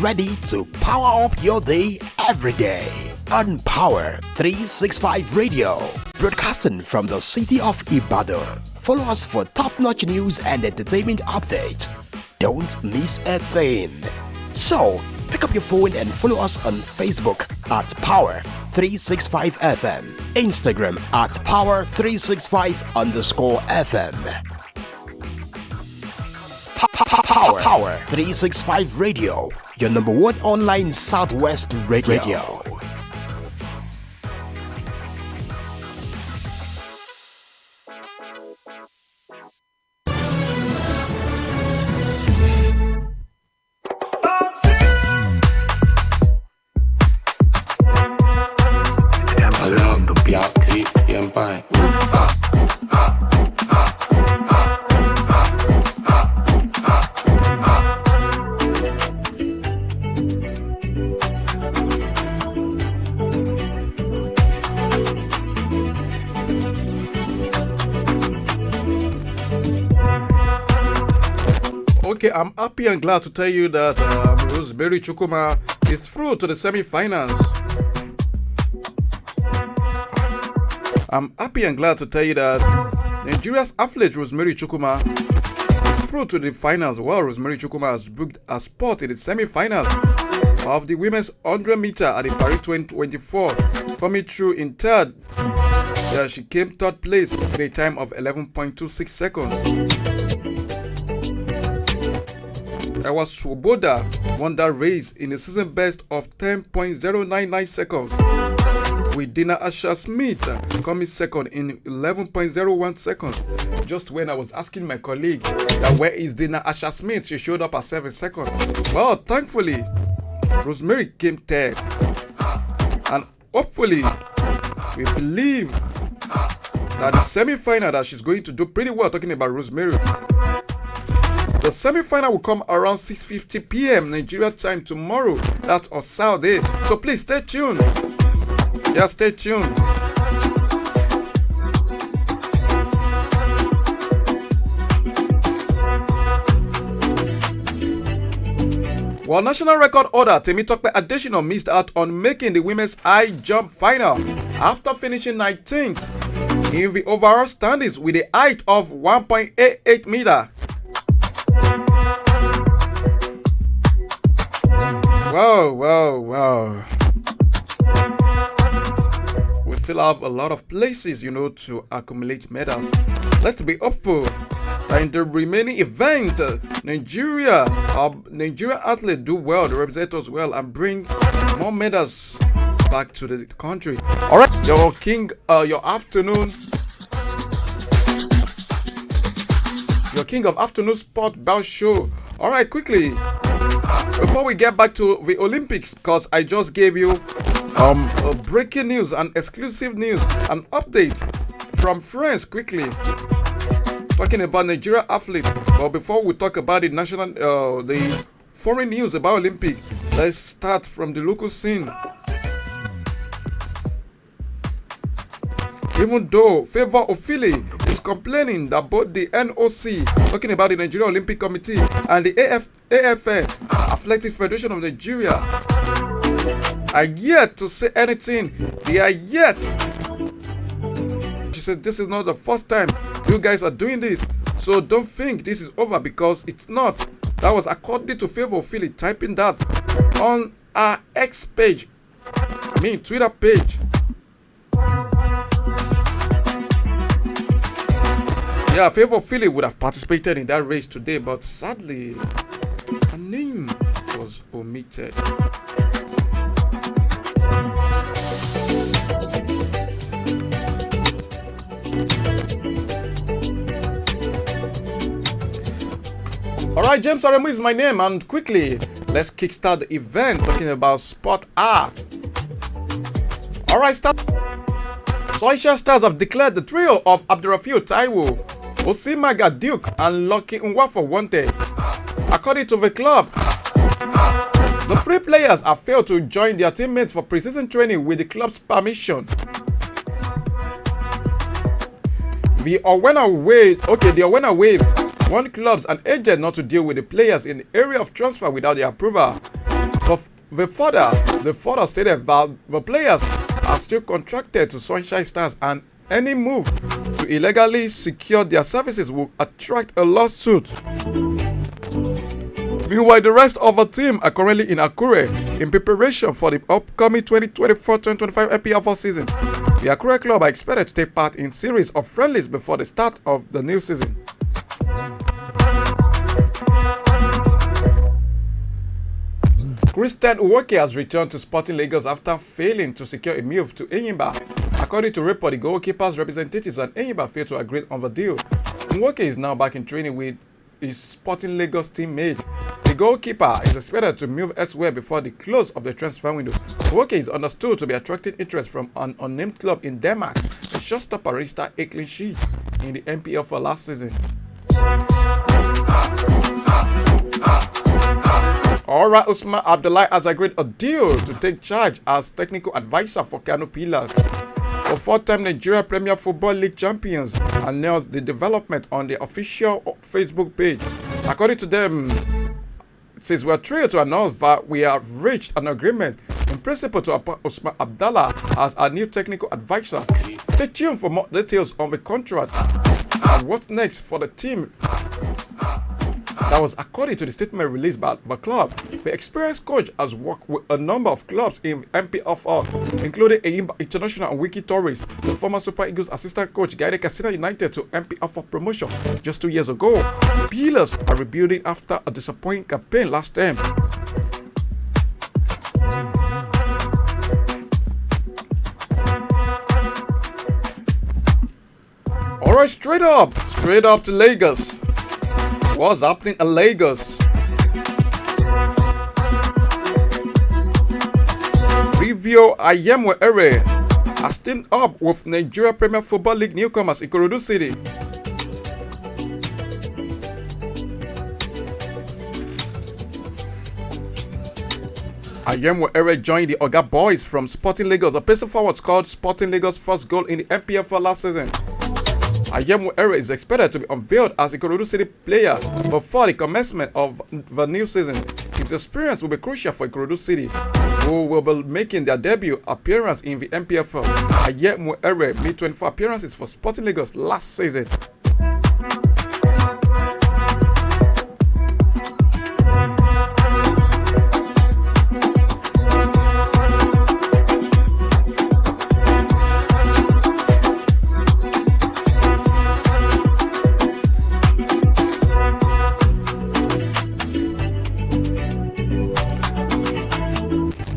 ready to power up your day every day on Power 365 Radio, broadcasting from the city of Ibadan. Follow us for top-notch news and entertainment updates. Don't miss a thing. So, pick up your phone and follow us on Facebook at Power 365 FM, Instagram at Power 365 _FM. Power 365 Radio, your number one online Southwest radio. Okay, I'm happy and glad to tell you that Rosemary Chukwuma is through to the semi-finals. I'm happy and glad to tell you that Nigeria's athlete Rosemary Chukwuma is through to the finals. Well, Rosemary Chukwuma has booked a spot in the semi-finals of the women's 100 meter at the Paris 2024, coming through in third. She came third place with a time of 11.26 seconds. Our Swoboda won that race in a season best of 10.099 seconds, with Dina Asha Smith coming second in 11.01 seconds. Just when I was asking my colleague that where is Dina Asha Smith, she showed up at 7 seconds. Well, thankfully, Rosemary came third, and hopefully, we believe that the semi-final that she's going to do pretty well. Talking about Rosemary. The semi-final will come around 6:50 p.m. Nigeria time tomorrow. That's on Saturday. So please stay tuned. Yeah, stay tuned. While national record holder Temitope Adesina missed out on making the women's high jump final after finishing 19th in the overall standings with a height of 1.88 meters. Wow. We still have a lot of places, to accumulate medals. Let's be hopeful that in the remaining event, Nigeria athletes do well, they represent us well, and bring more medals back to the country. All right, your king of afternoon sport bout show. All right, quickly. Before we get back to the Olympics, because I just gave you breaking news and exclusive news, an update from France quickly, talking about Nigeria athletes. But before we talk about the foreign news about Olympic, let's start from the local scene. Even though Favor Ofili is complaining that both the NOC, talking about the Nigeria Olympic Committee, and the AFN, Athletic Federation of Nigeria, are yet to say anything. They are yet. She said, this is not the first time you guys are doing this. So don't think this is over, because it's not. That was according to Favor Ofili typing that on our X page, Twitter page. Yeah, Favor Philly would have participated in that race today, but sadly, her name was omitted. Alright, James Aremu is my name, and quickly, let's kickstart the event talking about Sport Art. Alright, Soisha Stars have declared the trio of Abdurrafiu Taiwo, Osimaga Duke, and Lucky Nwafo wanted. According to the club, the three players have failed to join their teammates for pre-season training with the club's permission. The Owena Waves want clubs and agents not to deal with the players in the area of transfer without their approval. the further stated that the players are still contracted to Sunshine Stars, and any move to illegally secure their services will attract a lawsuit. Meanwhile, the rest of the team are currently in Akure in preparation for the upcoming 2024-2025 MPFL season. The Akure club are expected to take part in series of friendlies before the start of the new season. Christian Uwoke has returned to Sporting Lagos after failing to secure a move to Enyimba. According to report, the goalkeeper's representatives and Enyimba failed to agree on the deal. Uwoke is now back in training with his Sporting Lagos teammate. The goalkeeper is expected to move elsewhere before the close of the transfer window. Uwoke is understood to be attracting interest from an unnamed club in Denmark. The shotstopper registered a clean sheet in the NPL for last season. Alright, Usman Abdullahi has agreed a deal to take charge as technical advisor for Kano Pillars. The four-time Nigeria Premier Football League champions announced the development on the official Facebook page. According to them, it says, "We are thrilled to announce that we have reached an agreement in principle to appoint Usman Abdallah as our new technical advisor. Stay tuned for more details on the contract and what's next for the team." That was according to the statement released by the club. The experienced coach has worked with a number of clubs in MPFL, including Enyimba International and Wiki Torres. The former Super Eagles assistant coach guided Katsina United to MPFL promotion just 2 years ago. The Pillars are rebuilding after a disappointing campaign last term. Alright, straight up to Lagos. What's happening in Lagos? Review Ayemwe Ere has teamed up with Nigeria Premier Football League newcomers Ikorodu City. Ayemwe Ere joined the Oga Boys from Sporting Lagos. The person forward scored Sporting Lagos' first goal in the MPFL last season. Ayemwe Ere is expected to be unveiled as a Ikorodu City player before the commencement of the new season. His experience will be crucial for Ikorodu City, who will be making their debut appearance in the MPFL. Ayemwe Ere made 24 appearances for Sporting Lagos last season.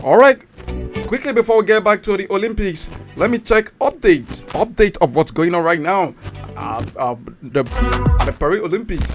Alright, quickly before we get back to the Olympics, let me check update of what's going on right now at the Paris Olympics.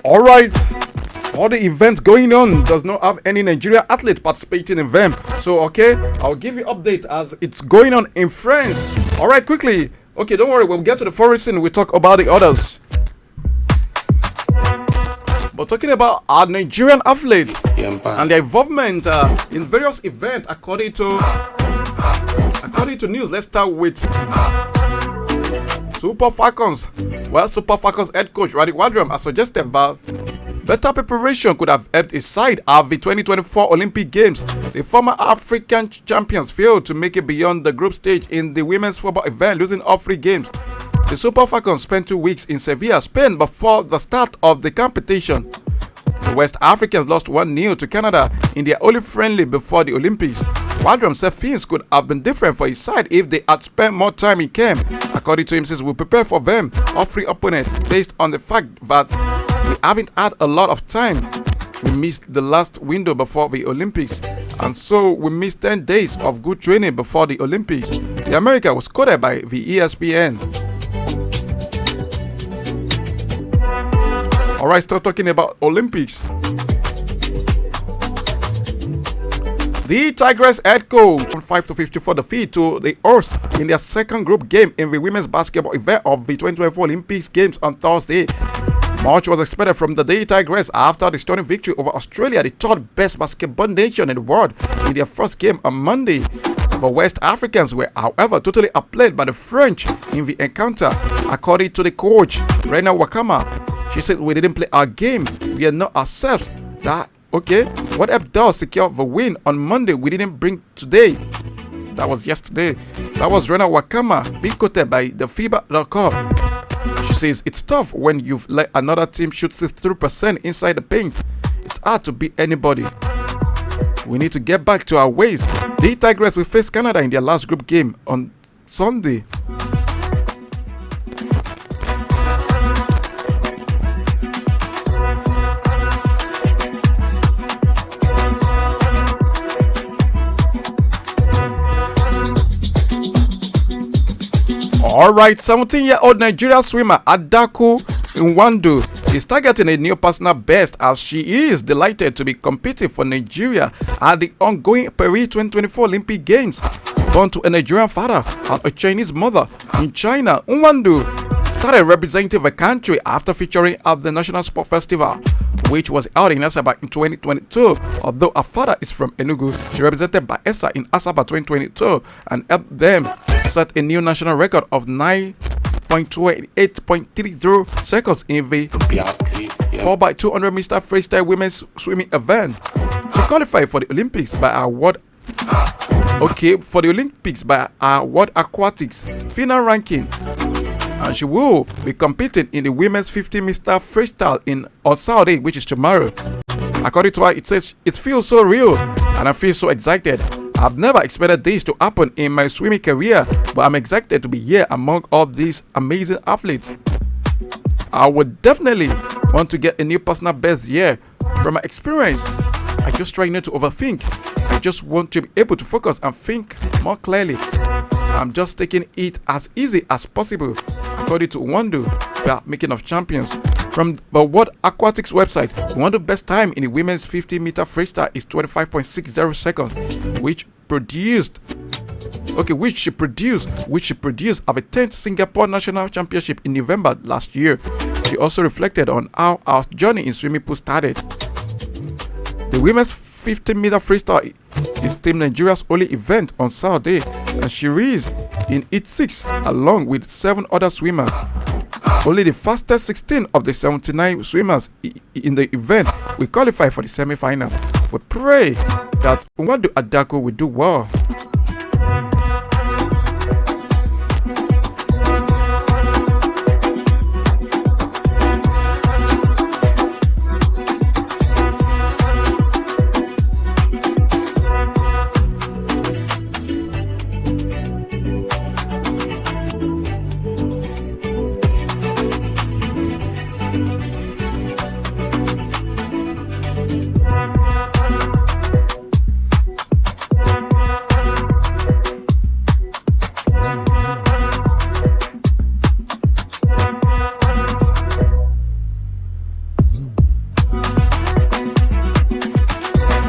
Alright, all the events going on does not have any Nigeria athlete participating in them. So, okay, I'll give you update as it's going on in France. Alright, quickly. Okay, don't worry, when we get to the forest scene, we'll talk about the others. But talking about our Nigerian athletes and their involvement in various events, according to news, let's start with Super Falcons. Well, Super Falcons head coach Randy Waldrum has suggested that better preparation could have helped his side at the 2024 Olympic Games. The former African champions failed to make it beyond the group stage in the women's football event, losing all 3 games. The Super Falcons spent 2 weeks in Sevilla, Spain before the start of the competition. The West Africans lost 1-0 to Canada in their only friendly before the Olympics. Waldrum said things could have been different for his side if they had spent more time in camp. According to him, says we prepare for them, all 3 opponents, based on the fact that we haven't had a lot of time. We missed the last window before the Olympics. And so we missed 10 days of good training before the Olympics. The America was quoted by the ESPN. Alright, still talking about Olympics. The Tigress head coach 5-54 defeat to the host in their second group game in the women's basketball event of the 2024 Olympics Games on Thursday. Much was expected from the Tigress after the stunning victory over Australia, the third best basketball nation in the world, in their first game on Monday. The West Africans were, however, totally outplayed by the French in the encounter, according to the coach, Rena Wakama. She said, "We didn't play our game. We are not ourselves. That okay? What helped us secure the win on Monday? We didn't bring today." That was yesterday. That was Rena Wakama, being quoted by the FIBA.com. She says, "It's tough when you've let another team shoot 63% inside the paint. It's hard to beat anybody. We need to get back to our ways." The Tigress will face Canada in their last group game on Sunday. Alright, 17-year-old Nigerian swimmer Adaku Nwandu is targeting a new personal best as she is delighted to be competing for Nigeria at the ongoing Paris 2024 Olympic Games. Born to a Nigerian father and a Chinese mother in China, Nwandu started representing the country after featuring at the National Sport Festival, which was held in Asaba in 2022. Although her father is from Enugu, she represented by ESA in Asaba 2022 and helped them set a new national record of 9.28.30 seconds in the 4x200 meter freestyle women's swimming event. She qualified for the Olympics by her World Aquatics final ranking, and she will be competing in the women's 50 meter freestyle on Saturday, which is tomorrow. According to her, it says, "It feels so real and I feel so excited. I've never expected this to happen in my swimming career, but I'm excited to be here among all these amazing athletes. I would definitely want to get a new personal best here. From my experience, I just try not to overthink. I just want to be able to focus and think more clearly. I'm just taking it as easy as possible," according to Nwandu, making of champions. From the World Aquatics website, Nwandu's best time in the women's 50 meter freestyle is 25.60 seconds, which she produced at the 10th Singapore National Championship in November last year. She also reflected on how our journey in swimming pool started. The women's 50 meter freestyle is Team Nigeria's only event on Saturday, and she is in its 6th along with 7 other swimmers. Only the fastest 16 of the 79 swimmers in the event will qualify for the semi-final. We pray that Nwandu Adaku will do well.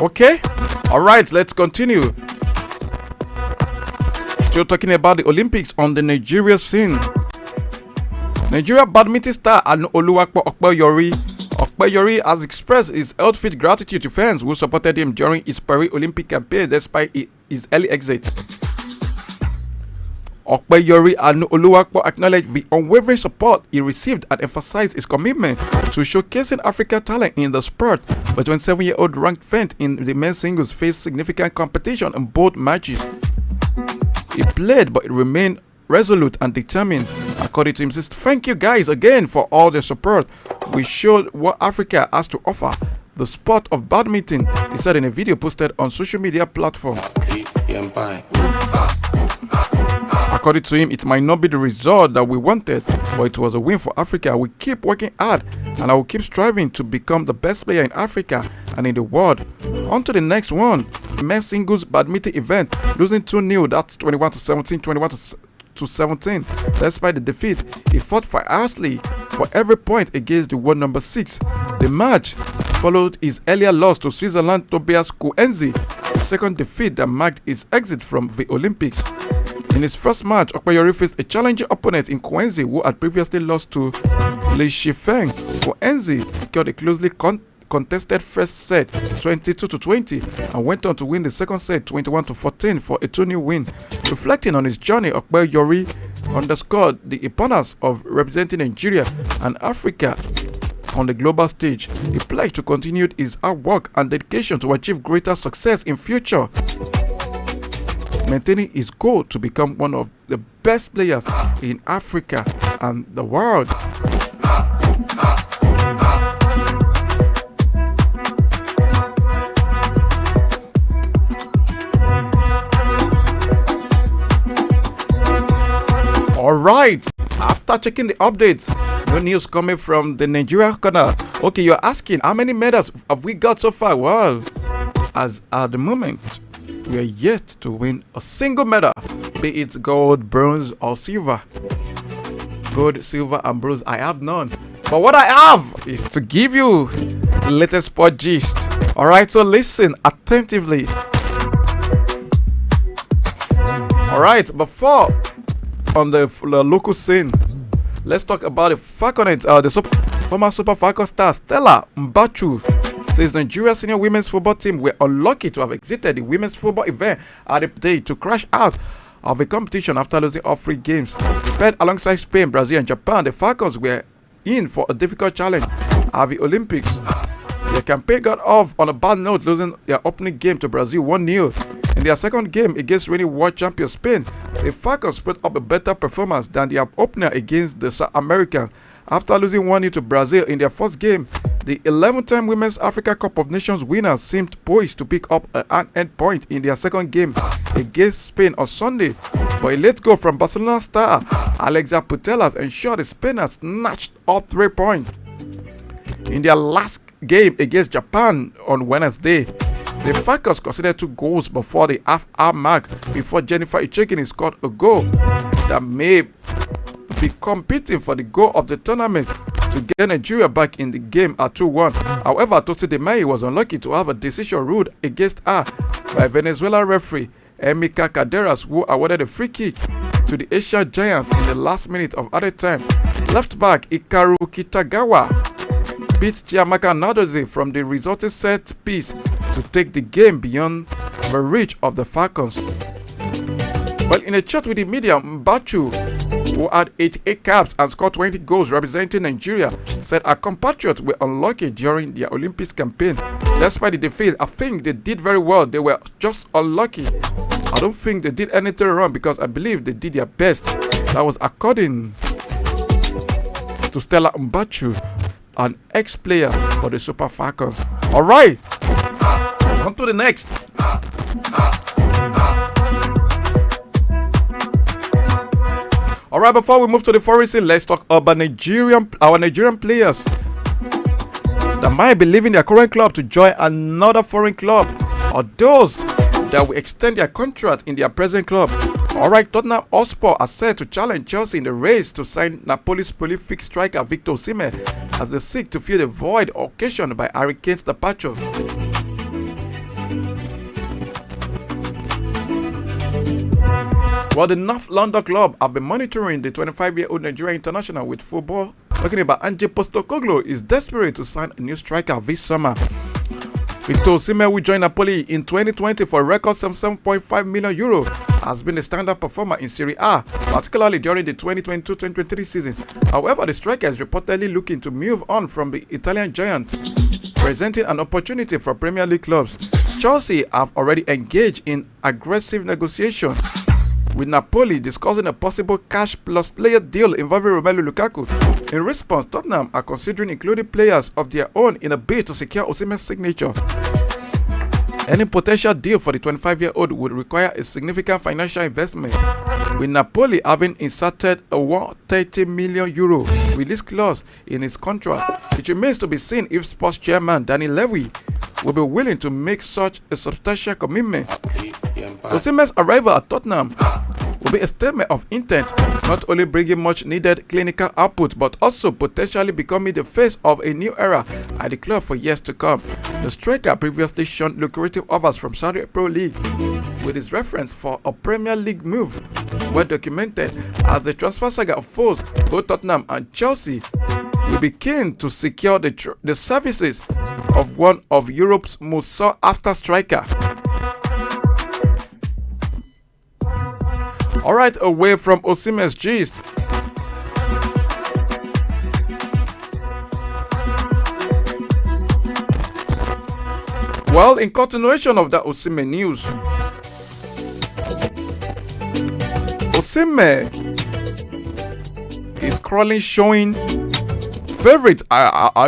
Okay, all right, let's continue. Still talking about the Olympics on the Nigeria scene. Nigeria badminton star Oluwapo Okpeyori has expressed his heartfelt gratitude to fans who supported him during his Paris Olympic campaign despite his early exit. Okpeyori Oluwapo acknowledged the unwavering support he received and emphasized his commitment to showcasing African talent in the sport. But 27-year-old ranked feat in the men's singles faced significant competition in both matches. He played, but he remained resolute and determined. According to him, he says, "Thank you guys again for all the support. We showed what Africa has to offer. The sport of badminton," he said in a video posted on social media platform. According to him, it might not be the result that we wanted, but it was a win for Africa. We keep working hard and I will keep striving to become the best player in Africa and in the world. On to the next one. men's singles badminton event, losing 2-0. That's 21-17, 21-17. Despite the defeat, he fought fiercely for every point against the world number 6. The match followed his earlier loss to Switzerland Tobias Coenzi, the second defeat that marked his exit from the Olympics. In his first match, Okpayori faced a challenging opponent in Coenzi, who had previously lost to Li Shifeng. Coenzi secured a closely contested first set 22-20 and went on to win the second set 21-14 for a 2-0 win. Reflecting on his journey, Okpayori underscored the importance of representing Nigeria and Africa on the global stage. He pledged to continue his hard work and dedication to achieve greater success in future, maintaining his goal to become one of the best players in Africa and the world. Alright, after checking the updates, no news coming from the Nigeria corner. Okay, you're asking how many medals have we got so far? Well, as at the moment, we are yet to win a single medal, be it gold, bronze, or silver. Gold, silver, and bronze, I have none. But what I have is to give you the latest sport gist. Alright, so listen attentively. Alright, before on the local scene, let's talk about the Falconet. Former Super Falcon star Stella Mbachu says Nigeria senior women's football team were unlucky to have exited the women's football event at the day to crash out of the competition after losing all 3 games. Paired alongside Spain, Brazil, and Japan, the Falcons were in for a difficult challenge at the Olympics. Their campaign got off on a bad note, losing their opening game to Brazil 1-0. In their second game against reigning world champion Spain, the Falcons put up a better performance than their opener against the South Americans. After losing 1-0 to Brazil in their first game, the 11-time Women's Africa Cup of Nations winners seemed poised to pick up an end point in their second game against Spain on Sunday. But a late goal from Barcelona star Alexa Putellas ensured the Spainers snatched all 3 points. In their last game against Japan on Wednesday, the Falcons conceded 2 goals before the half-hour mark before Jennifer Ichekini scored a goal that may be competing for the goal of the tournament to get Nigeria back in the game at 2-1. However, Tosi Demai was unlucky to have a decision ruled against her by Venezuela referee Emika Caderas, who awarded a free kick to the Asian Giants in the last minute of added time. Left back Ikaru Kitagawa beat Chiamaka Nadoze from the resulting set piece to take the game beyond the reach of the Falcons. Well, in a chat with the media, Mbachu, who had 88 caps and scored 20 goals representing Nigeria, said our compatriots were unlucky during their Olympics campaign. Despite the defeat, I think they did very well. They were just unlucky. I don't think they did anything wrong because I believe they did their best. That was according to Stella Mbachu, an ex-player for the Super Falcons. Alright, on to the next. Alright, before we move to the foreign scene, let's talk about our Nigerian players that might be leaving their current club to join another foreign club, or those that will extend their contract in their present club. Alright, Tottenham Hotspur are set to challenge Chelsea in the race to sign Napoli's prolific striker Victor Osimhen as they seek to fill the void occasioned by Harry Kane's departure. Well, the North London club have been monitoring the 25-year-old Nigerian international with football. Talking about Ange Postecoglou is desperate to sign a new striker this summer. Victor Osimhen, who joined Napoli in 2020 for a record €7.5 million, has been a standout performer in Serie A, particularly during the 2022-2023 season. However, the striker is reportedly looking to move on from the Italian giant, presenting an opportunity for Premier League clubs. Chelsea have already engaged in aggressive negotiation with Napoli, discussing a possible cash plus player deal involving Romelu Lukaku. In response, Tottenham are considering including players of their own in a bid to secure Osimhen's signature. Any potential deal for the 25-year-old would require a significant financial investment, with Napoli having inserted a €130 million release clause in his contract. It remains to be seen if sports chairman Danny Levy will be willing to make such a substantial commitment. Osimhen's arrival at Tottenham will be a statement of intent, not only bringing much needed clinical output, but also potentially becoming the face of a new era at the club for years to come. The striker previously shunned lucrative offers from Saudi Pro League, with his reference for a Premier League move well documented, as the transfer saga of foes both Tottenham and Chelsea will be keen to secure the services of one of Europe's most sought-after striker. Alright, away from Osimhen's gist. Well, in continuation of that Osimhen news, Osimhen is currently showing favorites.